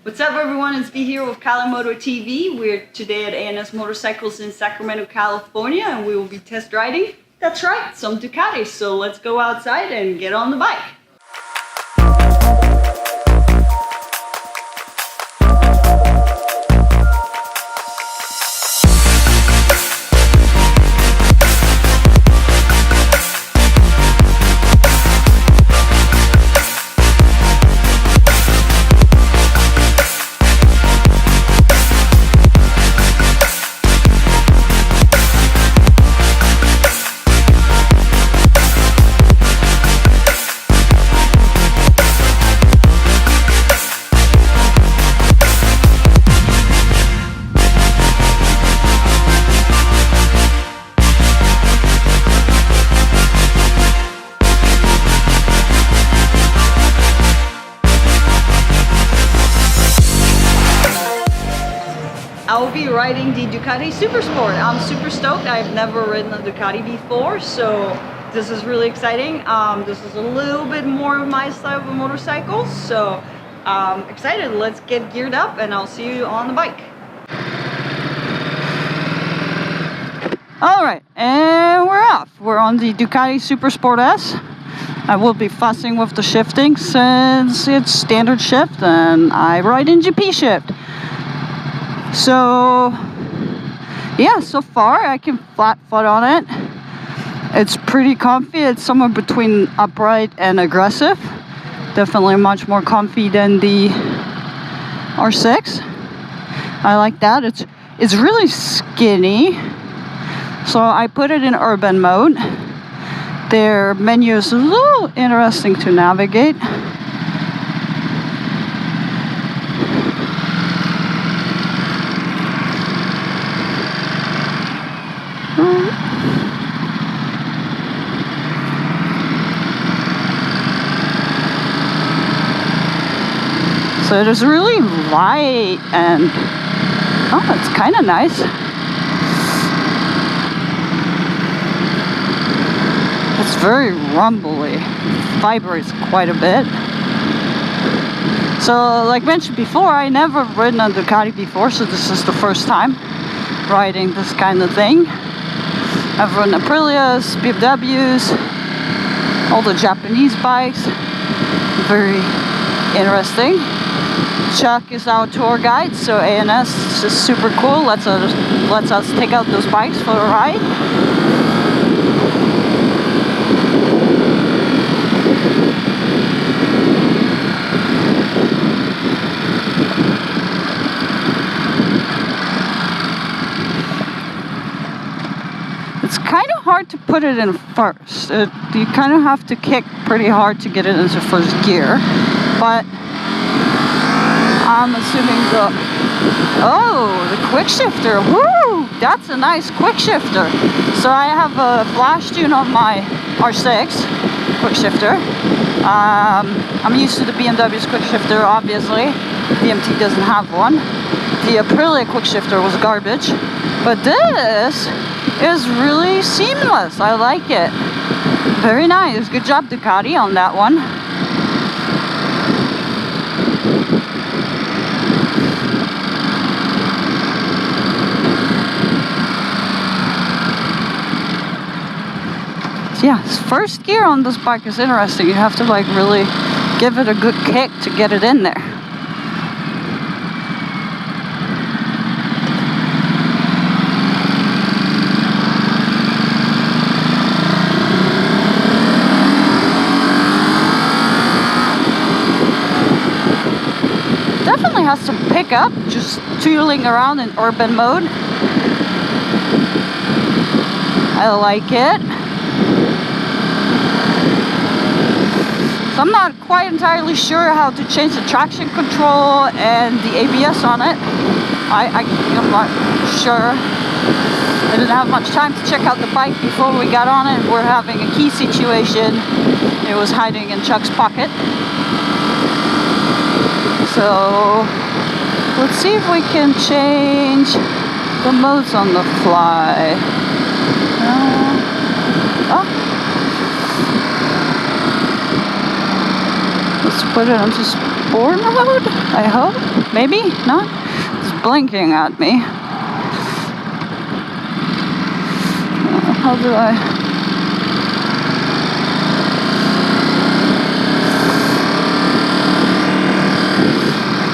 What's up everyone, it's V here with Kalamoto TV. We're today at A&S Motorcycles in Sacramento, California, and we will be test riding, that's right, some Ducatis. So let's go outside and get on the bike. I will be riding the Ducati Super Sport. I'm super stoked. I've never ridden a Ducati before, so this is really exciting. This is a little bit more of my style of a motorcycle, so I'm excited. Let's get geared up and I'll see you on the bike. Alright, and we're off. We're on the Ducati Super Sport S. I will be fussing with the shifting since it's standard shift and I ride in GP shift. So yeah, so far I can flat foot on it. It's pretty comfy. It's somewhere between upright and aggressive. Definitely much more comfy than the R6. I like that. It's really skinny. So I put it in urban mode. Their menu is a little interesting to navigate. So it is really light and oh, it's kind of nice. It's very rumbly, vibrates quite a bit. So like mentioned before, I never ridden a Ducati before, so this is the first time riding this kind of thing. I've ridden Aprilias, BMWs, all the Japanese bikes. Very interesting. Chuck is our tour guide, so A&S is just super cool. Lets us take out those bikes for a ride. It's kind of hard to put it in first. You kind of have to kick pretty hard to get it into first gear, but I'm assuming the quick shifter, woo, that's a nice quick shifter. So I have a flash tune on my R6 quick shifter. I'm used to the BMW's quick shifter, obviously. BMT doesn't have one. The Aprilia quick shifter was garbage, but this is really seamless. I like it. Very nice. Good job, Ducati, on that one. Yeah, first gear on this bike is interesting. You have to like really give it a good kick to get it in there. Definitely has some pickup, just tooling around in urban mode. I like it. I'm not quite entirely sure how to change the traction control and the ABS on it. I'm not sure. I didn't have much time to check out the bike before we got on it. We're having a key situation. It was hiding in Chuck's pocket. So let's see if we can change the modes on the fly. Let's put it into sport mode, I hope. Maybe? No? It's blinking at me. How do I...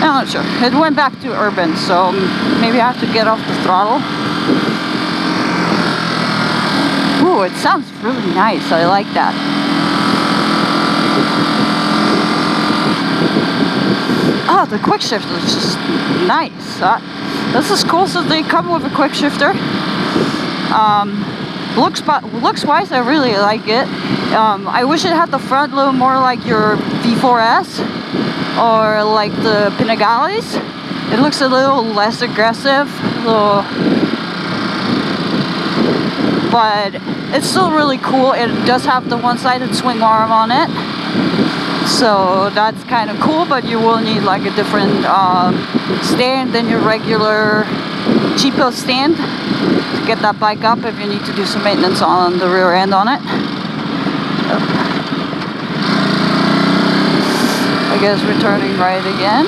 I'm not sure. It went back to urban, so maybe I have to get off the throttle. Ooh, it sounds really nice. I like that. Oh, the quick shifter is just nice. This is cool. So they come with a quick shifter. Looks wise, I really like it. I wish it had the front load more like your V4S or like the Panigales. It looks a little less aggressive, but it's still really cool. It does have the one-sided swing arm on it, so that's kind of cool, but you will need like a different stand than your regular cheapo stand to get that bike up if you need to do some maintenance on the rear end on it. I guess we're turning right again.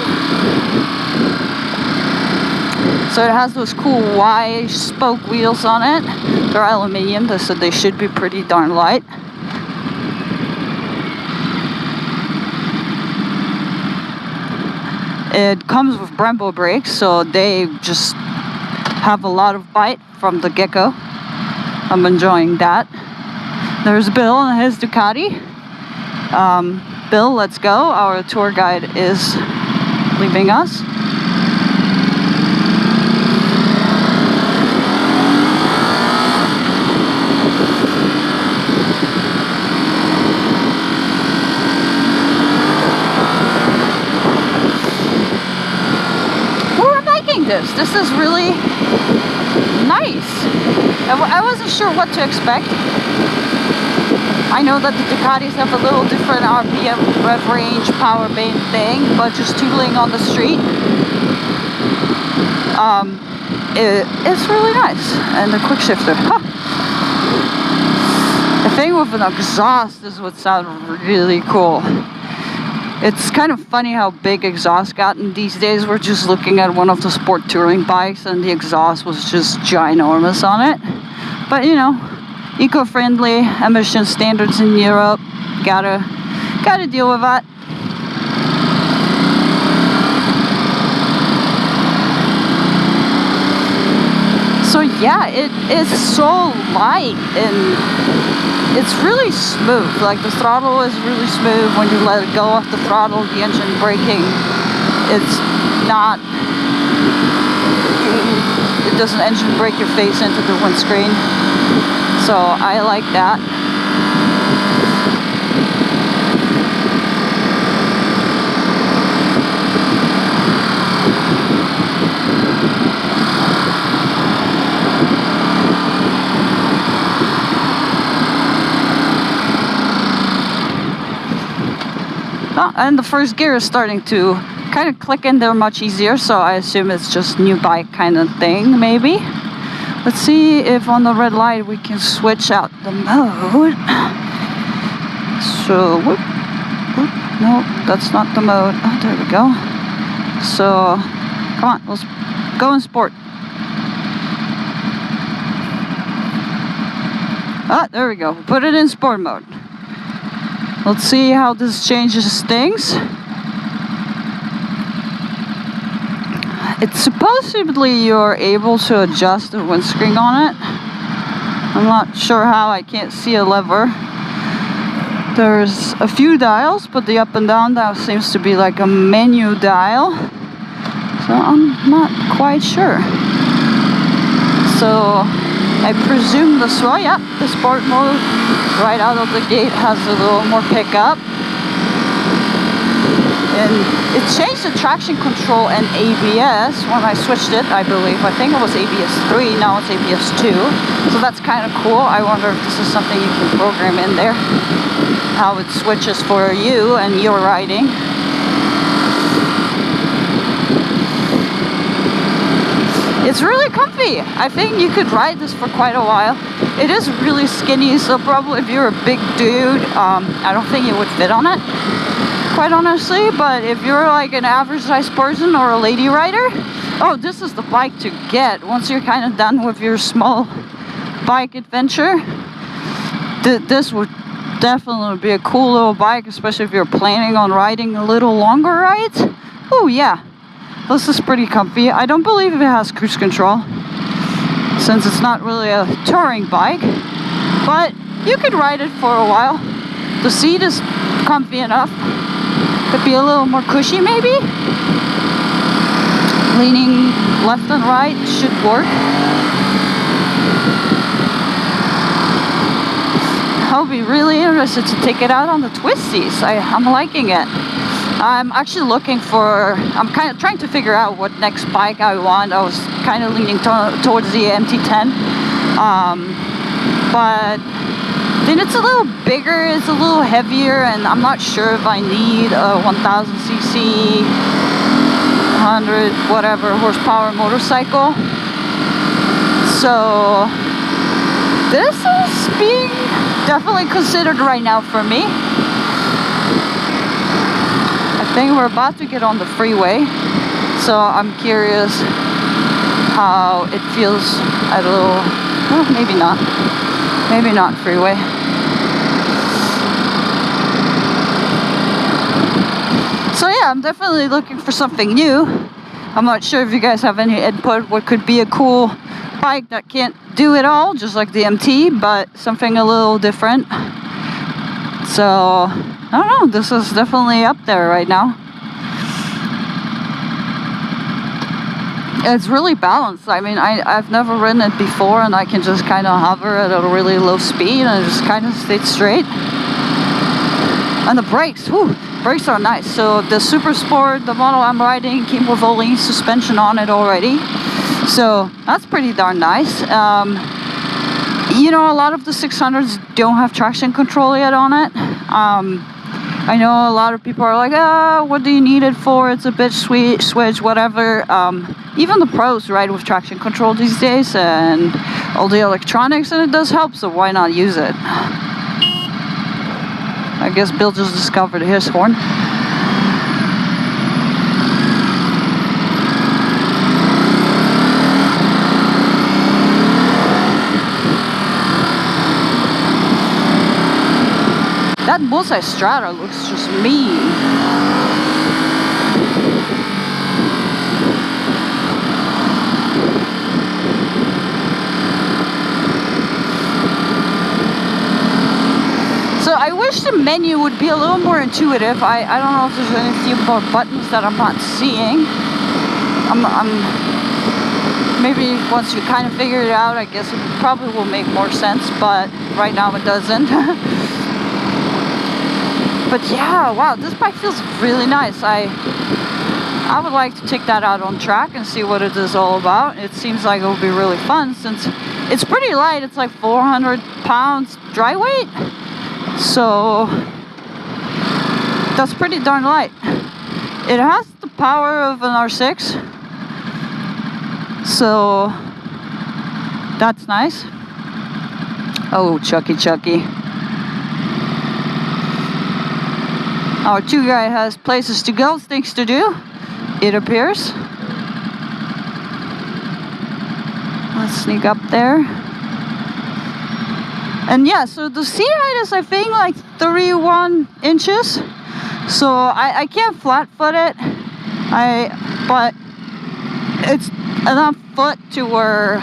So it has those cool Y spoke wheels on it. They're aluminium, so they should be pretty darn light. It comes with Brembo brakes, so they just have a lot of bite from the get-go. I'm enjoying that. There's Bill and his Ducati. Bill, let's go. Our tour guide is leaving us. This is really nice. I wasn't sure what to expect. I know that the Ducatis have a little different RPM, rev range, power band thing, but just tootling on the street, it's really nice. And the quick shifter. Huh. The thing with an exhaust is what sounds really cool. It's kind of funny how big exhaust gotten these days. We're just looking at one of the sport touring bikes and the exhaust was just ginormous on it. But you know, eco-friendly emission standards in Europe, gotta deal with that. So yeah, it is so light and it's really smooth. Like the throttle is really smooth when you let it go off the throttle. The engine braking, it's not, it doesn't engine brake your face into the windscreen. So I like that. And the first gear is starting to kind of click in there much easier, so I assume it's just new bike kind of thing, maybe. Let's see if on the red light we can switch out the mode. So, whoop, whoop, no, that's not the mode. Oh, there we go. So, come on, let's go in sport. Ah, there we go. Put it in sport mode. Let's see how this changes things. It's supposedly you're able to adjust the windscreen on it. I'm not sure how, I can't see a lever. There's a few dials, but the up and down dial seems to be like a menu dial. So I'm not quite sure. So I presume the sport mode right out of the gate has a little more pickup. And it changed the traction control and ABS when I switched it, I believe. I think it was ABS 3, now it's ABS 2. So that's kind of cool. I wonder if this is something you can program in there. How it switches for you and your riding. It's really comfy. I think you could ride this for quite a while. It is really skinny, so probably if you're a big dude, I don't think you would fit on it. quite honestly. But if you're like an average size person or a lady rider, oh, this is the bike to get once you're kind of done with your small bike adventure. This would definitely be a cool little bike, especially if you're planning on riding a little longer rides. Oh yeah, this is pretty comfy. I don't believe it has cruise control, since it's not really a touring bike, but you could ride it for a while. The seat is comfy enough. Could be a little more cushy maybe. Leaning left and right should work. I'll be really interested to take it out on the twisties. I'm liking it. I'm actually looking for, I'm kind of trying to figure out what next bike I want. I was kind of leaning towards the MT10. But then it's a little bigger, it's a little heavier, and I'm not sure if I need a 1000cc, 100 whatever horsepower motorcycle. So this is being definitely considered right now for me. I think we're about to get on the freeway, so I'm curious how it feels at a little, well, maybe not freeway. So yeah, I'm definitely looking for something new. I'm not sure if you guys have any input what could be a cool bike that can't do it all, just like the MT, but something a little different. So I don't know, this is definitely up there right now. It's really balanced. I mean, I've never ridden it before, and I can just kind of hover at a really low speed and just kind of stay straight. And the brakes, whew, brakes are nice. So the Super Sport, the model I'm riding, came with a lean suspension on it already. So that's pretty darn nice. You know, a lot of the 600s don't have traction control yet on it. I know a lot of people are like, what do you need it for? It's a bitch switch, whatever. Even the pros ride with traction control these days and all the electronics, and it does help, so why not use it? I guess Bill just discovered his horn. That multi-strata looks just mean. So I wish the menu would be a little more intuitive. I don't know if there's any few more buttons that I'm not seeing. Maybe once you kind of figure it out, I guess it probably will make more sense, but right now it doesn't. But yeah, wow, this bike feels really nice. I would like to take that out on track and see what it is all about. It seems like it will be really fun since it's pretty light. It's like 400 pounds dry weight. So that's pretty darn light. It has the power of an R6. So that's nice. Oh, Chucky. Our two guy has places to go, things to do, it appears. Let's sneak up there. And yeah, so the seat height is, I think, like 31 inches. So I can't flat foot it. But it's enough foot to where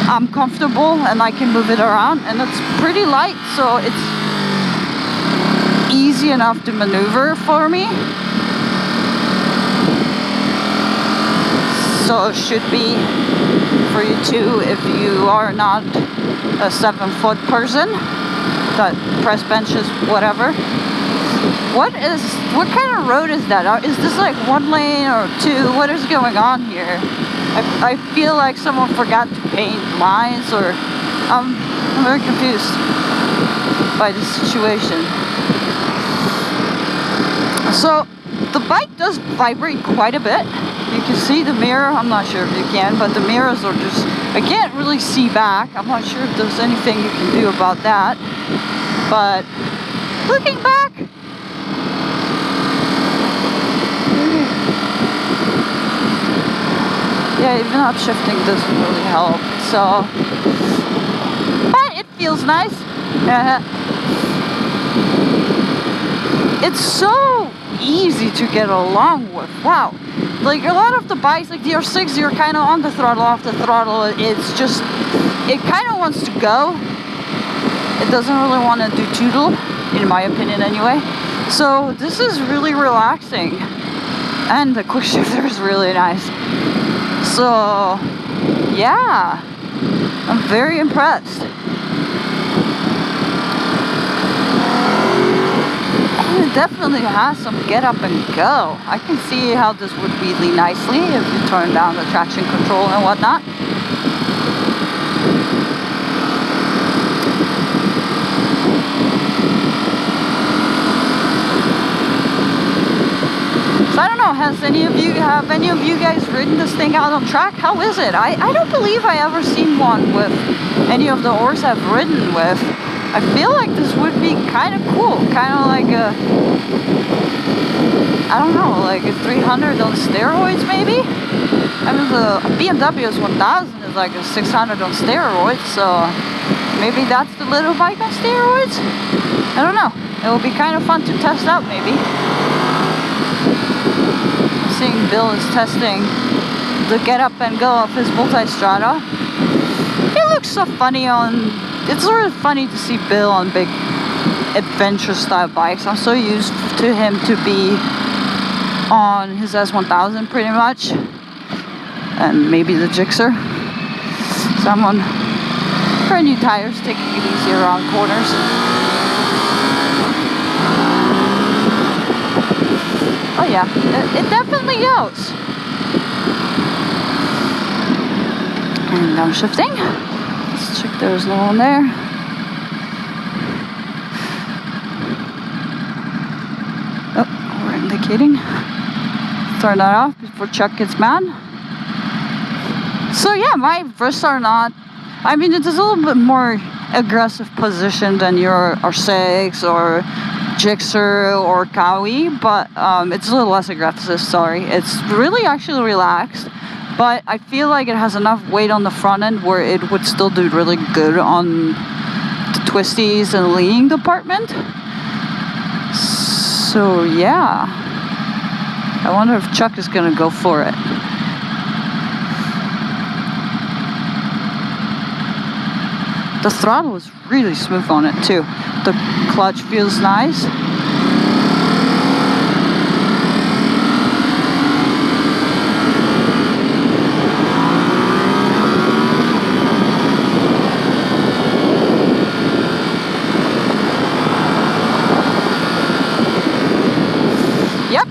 I'm comfortable and I can move it around. And it's pretty light, so it's easy enough to maneuver for me. So it should be for you too if you are not a 7-foot person that press benches, whatever. What kind of road is that? Is this like 1 lane or 2? What is going on here? I feel like someone forgot to paint lines, or I'm very confused by this situation. So the bike does vibrate quite a bit. You can see the mirror. I'm not sure if you can, but the mirrors are just, I can't really see back. I'm not sure if there's anything you can do about that. But looking back, Yeah, even upshifting doesn't really help. So, but it feels nice. It's so easy to get along with. Wow. Like a lot of the bikes, like the R6, you're kind of on the throttle, off the throttle. It's just, it kind of wants to go. It doesn't really want to do tootle, in my opinion anyway. So this is really relaxing. And the quick shifter is really nice. So, yeah. I'm very impressed. It definitely has some get up and go. I can see how this would wheelie nicely if you turn down the traction control and whatnot. So I don't know, have any of you guys ridden this thing out on track? How is it? I don't believe I ever seen one with any of the Ors I've ridden with. I feel like this would be kind of cool, kind of like a, I don't know, like a 300 on steroids maybe? I mean the BMW S1000 is like a 600 on steroids, so maybe that's the little bike on steroids? I don't know, it will be kind of fun to test out maybe. I'm seeing Bill is testing the get up and go of his multi-strada. It looks so funny on... It's sort of funny to see Bill on big adventure style bikes. I'm so used to him to be on his S1000 pretty much. And maybe the Gixxer. So I'm on brand new tires, taking it easy around corners. Oh yeah, it definitely goes. And downshifting. Let's check there's no one there. Oh, we're indicating. Turn that off before Chuck gets mad. So yeah, my wrists are not, I mean it is a little bit more aggressive position than your R6 or Gixxer or Kawi, but it's a little less aggressive, sorry. It's really actually relaxed. But I feel like it has enough weight on the front end where it would still do really good on the twisties and leaning department. So yeah, I wonder if Chuck is gonna go for it. The throttle is really smooth on it too. The clutch feels nice.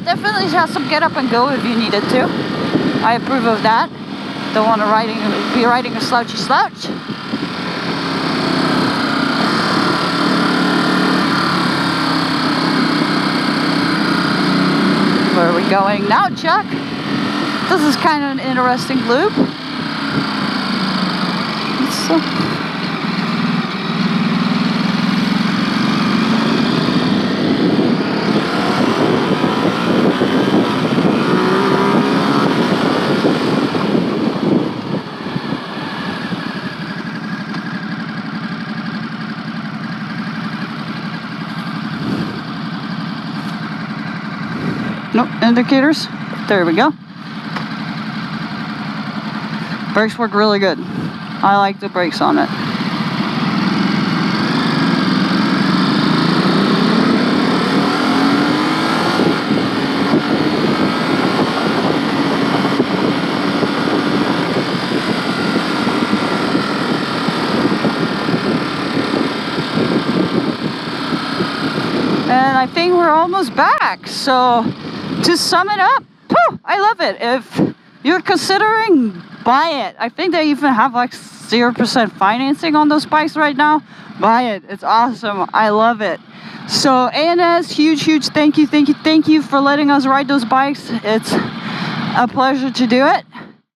Definitely has some get up and go if you need it to. I approve of that. Don't want to be riding a slouchy slouch. Where are we going now, Chuck? This is kind of an interesting loop. Nope, indicators. There we go. Brakes work really good. I like the brakes on it. And I think we're almost back. So to sum it up, whew, I love it. If you're considering, buy it. I think they even have like 0% financing on those bikes right now. Buy it. It's awesome. I love it. So ANS, huge thank you for letting us ride those bikes. It's a pleasure to do it.